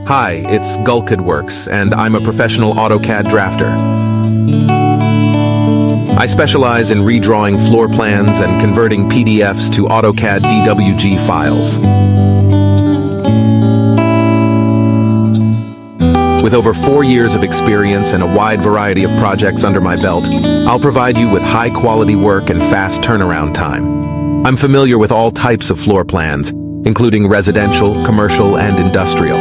Hi, it's Gulkidworks, and I'm a professional AutoCAD drafter. I specialize in redrawing floor plans and converting PDFs to AutoCAD DWG files. With over 4 years of experience and a wide variety of projects under my belt, I'll provide you with high-quality work and fast turnaround time. I'm familiar with all types of floor plans, including residential, commercial, and industrial.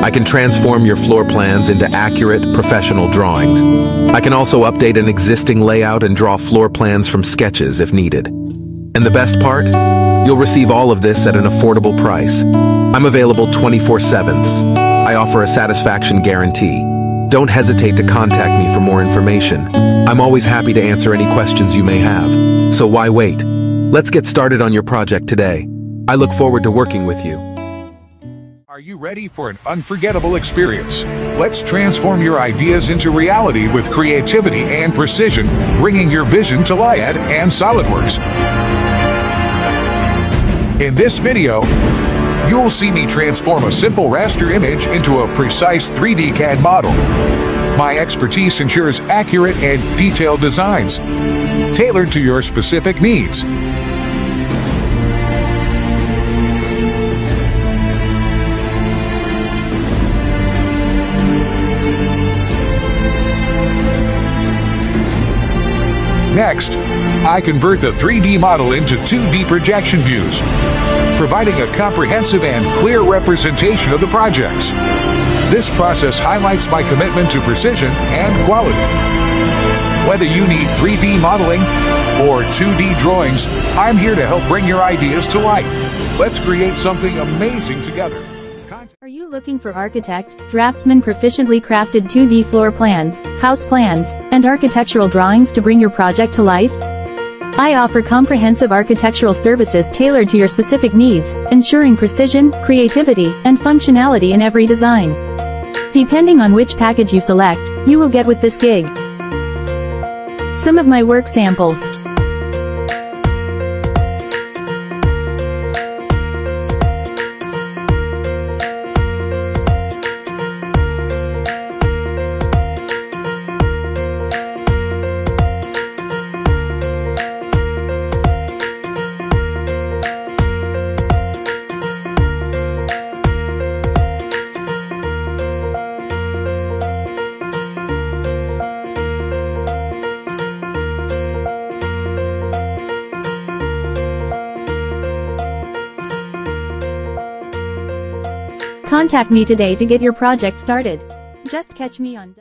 I can transform your floor plans into accurate, professional drawings. I can also update an existing layout and draw floor plans from sketches if needed. And the best part? You'll receive all of this at an affordable price. I'm available 24/7. I offer a satisfaction guarantee. Don't hesitate to contact me for more information. I'm always happy to answer any questions you may have. So why wait? Let's get started on your project today. I look forward to working with you. Are you ready for an unforgettable experience? Let's transform your ideas into reality with creativity and precision, bringing your vision to life and SolidWorks. In this video, you'll see me transform a simple raster image into a precise 3D CAD model. My expertise ensures accurate and detailed designs, tailored to your specific needs. Next, I convert the 3D model into 2D projection views, providing a comprehensive and clear representation of the projects. This process highlights my commitment to precision and quality. Whether you need 3D modeling or 2D drawings, I'm here to help bring your ideas to life. Let's create something amazing together. Are you looking for architect, draftsman proficiently crafted 2D floor plans, house plans, and architectural drawings to bring your project to life? I offer comprehensive architectural services tailored to your specific needs, ensuring precision, creativity, and functionality in every design. Depending on which package you select, you will get with this gig. Some of my work samples. Contact me today to get your project started. Just catch me on